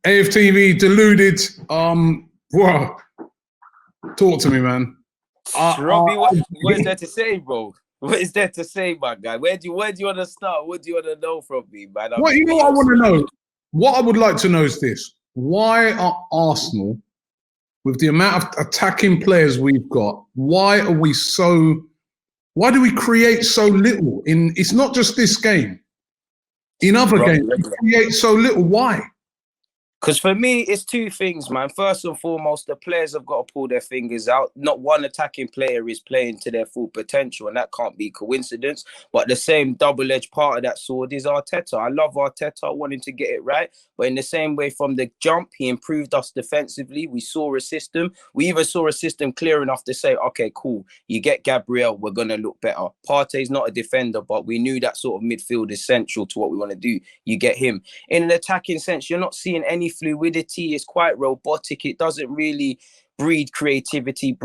AFTV, deluded. Bro, talk to me, man. Robbie, what is there to say, bro? What is there to say, my guy? Where do you want to start? What do you want to know from me, man? What I want to know? What I would like to know is this: why are Arsenal, with the amount of attacking players we've got, why do we create so little? It's not just this game. In other games, we create so little. Why? Because for me, it's two things, man. First and foremost, the players have got to pull their fingers out. Not one attacking player is playing to their full potential, and that can't be coincidence. But the same double-edged part of that sword is Arteta. I love Arteta. I want him to get it right. But in the same way, from the jump, he improved us defensively. We saw a system. We even saw a system clear enough to say, okay, cool. You get Gabriel, we're going to look better. Partey's not a defender, but we knew that sort of midfield is central to what we want to do. You get him. In an attacking sense, you're not seeing any fluidity. Is quite robotic. It doesn't really breed creativity,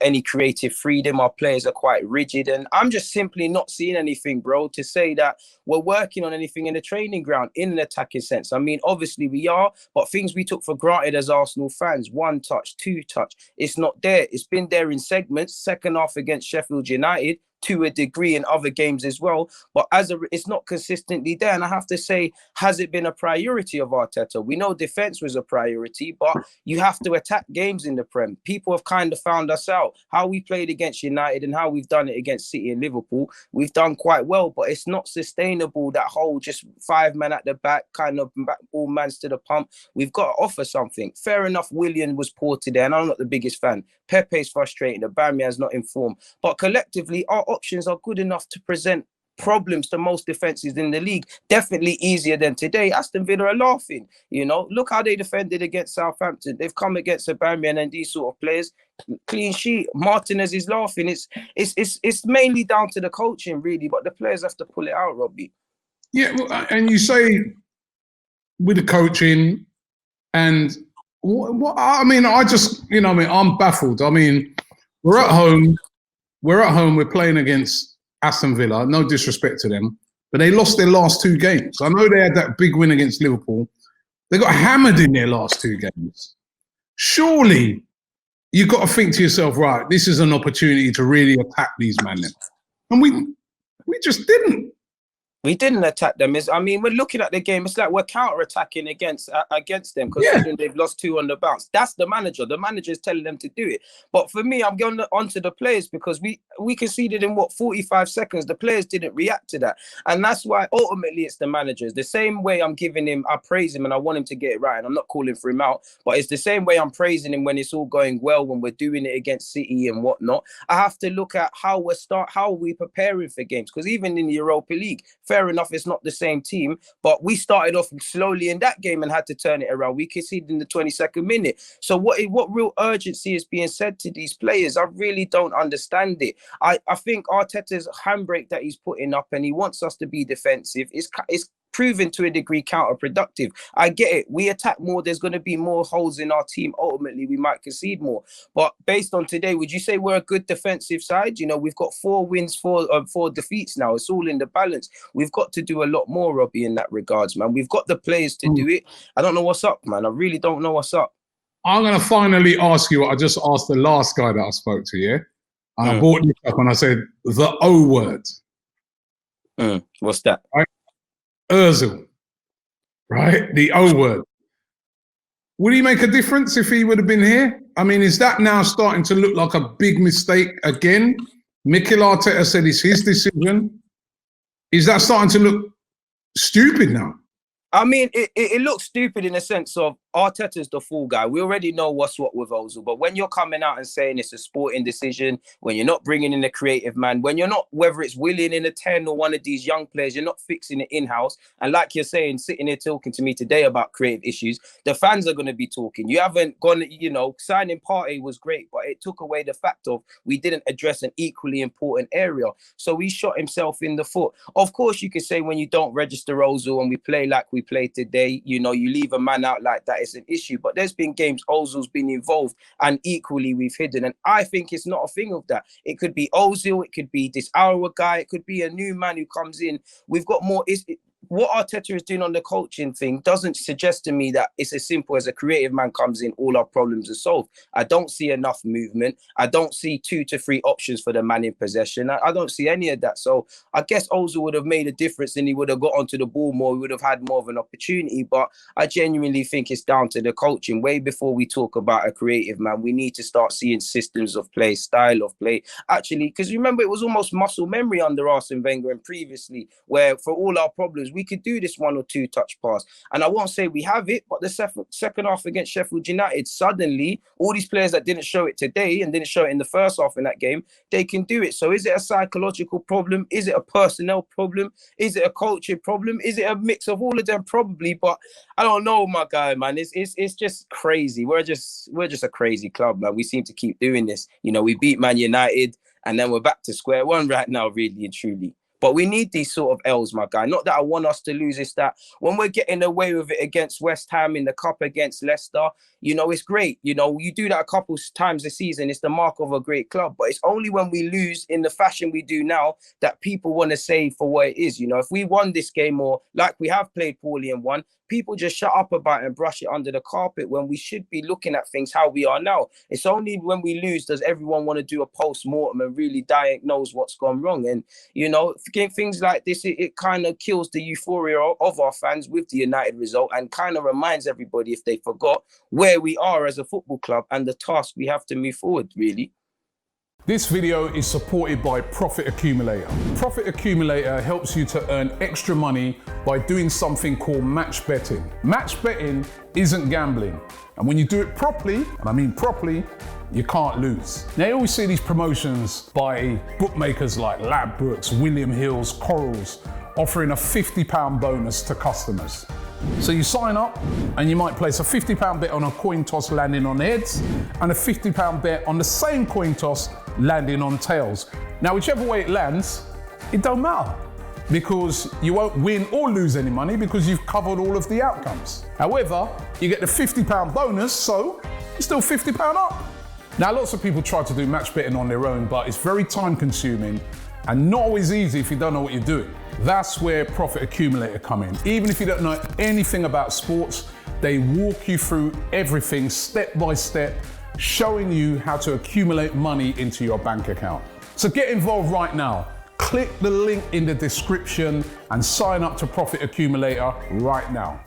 any creative freedom. Our players are quite rigid, and I'm just simply not seeing anything, bro, to say that we're working on anything in the training ground in an attacking sense. I mean, obviously we are, but things we took for granted as Arsenal fans, 1 touch, 2 touch, it's not there. It's been there in segments. Second half against Sheffield United, to a degree in other games as well, but it's not consistently there. And I have to say, has it been a priority of Arteta? We know defense was a priority, but you have to attack games in the Prem. People have kind of found us out. How we played against United and how we've done it against City and Liverpool, we've done quite well, but it's not sustainable, that whole just 5 men at the back, kind of all mans to the pump. We've got to offer something. Fair enough, Willian was poor today, and I'm not the biggest fan. Pepe's frustrating, Aubameyang's not informed, but collectively our options are good enough to present problems to most defenses in the league. Definitely easier than today. Aston Villa are laughing. You know, look how they defended against Southampton. They've come against Aubameyang and these sort of players. Clean sheet. Martinez is laughing. It's mainly down to the coaching, really, but the players have to pull it out, Robbie. Yeah, and you say with the coaching and what I mean, I'm baffled. I mean, we're at home. We're playing against Aston Villa. No disrespect to them, but they lost their last 2 games. I know they had that big win against Liverpool. They got hammered in their last 2 games. Surely you've got to think to yourself, right, this is an opportunity to really attack these men. And we just didn't. We didn't attack them. I mean, we're looking at the game. It's like we're counter-attacking against them because they've lost 2 on the bounce. That's the manager. The manager is telling them to do it. But for me, I'm going onto the players because we conceded in 45 seconds. The players didn't react to that, and that's why ultimately it's the managers. The same way I'm giving him, I praise him and I want him to get it right. And I'm not calling for him out, but it's the same way I'm praising him when it's all going well, when we're doing it against City and whatnot. I have to look at how are we preparing for games, because even in the Europa League, fair enough, it's not the same team, but we started off slowly in that game and had to turn it around. We conceded in the 22nd minute. So what real urgency is being said to these players? I really don't understand it. I think Arteta's handbrake that he's putting up, and he wants us to be defensive, is proven to a degree counterproductive. I get it. We attack more. There's going to be more holes in our team. Ultimately, we might concede more. But based on today, would you say we're a good defensive side? You know, we've got 4 wins, 4 defeats now. It's all in the balance. We've got to do a lot more, Robbie, in that regards, man. We've got the players to do it. I don't know what's up, man. I really don't know what's up. I'm going to finally ask you what I just asked the last guy that I spoke to, yeah? And I brought this up and I said, the O word. What's that? Right? ARSAVL, right? The O word. Would he make a difference if he would have been here? I mean, is that now starting to look like a big mistake again? Mikel Arteta said it's his decision. Is that starting to look stupid now? I mean, it looks stupid in the sense of Arteta's the fool guy. We already know what's what with Ozil. But when you're coming out and saying it's a sporting decision, when you're not bringing in a creative man, when you're not, whether it's Willian in a 10 or one of these young players, you're not fixing it in-house. And like you're saying, sitting here talking to me today about creative issues, the fans are going to be talking. You haven't gone, you know, signing Partey was great, but it took away the fact of we didn't address an equally important area. So he shot himself in the foot. Of course, you could say when you don't register Ozil and we play like we played today, you know, you leave a man out like that, it's an issue. But there's been games Ozil's been involved and equally we've hidden. And I think it's not a thing of that. It could be Ozil, it could be this Aura guy, it could be a new man who comes in. We've got more. what Arteta is doing on the coaching thing doesn't suggest to me that it's as simple as a creative man comes in, all our problems are solved. I don't see enough movement. I don't see 2 to 3 options for the man in possession. I don't see any of that. So I guess Ozil would have made a difference and he would have got onto the ball more. He would have had more of an opportunity. But I genuinely think it's down to the coaching. Way before we talk about a creative man, we need to start seeing systems of play, style of play. Actually, because remember, it was almost muscle memory under Arsene Wenger and previously, where for all our problems, we could do this 1 or 2 touch pass. And I won't say we have it, but the second half against Sheffield United, suddenly all these players that didn't show it today and didn't show it in the first half in that game, they can do it. So is it a psychological problem? Is it a personnel problem? Is it a coaching problem? Is it a mix of all of them? Probably, but I don't know, my guy, man. It's just crazy. We're just a crazy club, man. We seem to keep doing this. You know, we beat Man United and then we're back to square one right now, really and truly. But we need these sort of L's, my guy. Not that I want us to lose. It's that when we're getting away with it against West Ham in the Cup against Leicester, you know, it's great. You know, you do that a couple times a season. It's the mark of a great club. But it's only when we lose in the fashion we do now that people want to say for what it is. You know, if we won this game or like we have played poorly and won, people just shut up about it and brush it under the carpet when we should be looking at things how we are now. It's only when we lose does everyone want to do a post-mortem and really diagnose what's gone wrong. And, you know, things like this, it kind of kills the euphoria of our fans with the United result and kind of reminds everybody, if they forgot, where we are as a football club and the task we have to move forward, really. This video is supported by Profit Accumulator. Profit Accumulator helps you to earn extra money by doing something called match betting. Match betting isn't gambling. And when you do it properly, and I mean properly, you can't lose. Now you always see these promotions by bookmakers like Ladbrokes, William Hill's, Corals, offering a £50 bonus to customers. So you sign up and you might place a £50 bet on a coin toss landing on heads and a £50 bet on the same coin toss landing on tails. Now, whichever way it lands, it don't matter because you won't win or lose any money because you've covered all of the outcomes. However, you get the £50 bonus, so you're still £50 up. Now, lots of people try to do match betting on their own, but it's very time consuming and not always easy if you don't know what you're doing. That's where Profit Accumulator come in. Even if you don't know anything about sports, they walk you through everything step by step, showing you how to accumulate money into your bank account. So get involved right now. Click the link in the description and sign up to Profit Accumulator right now.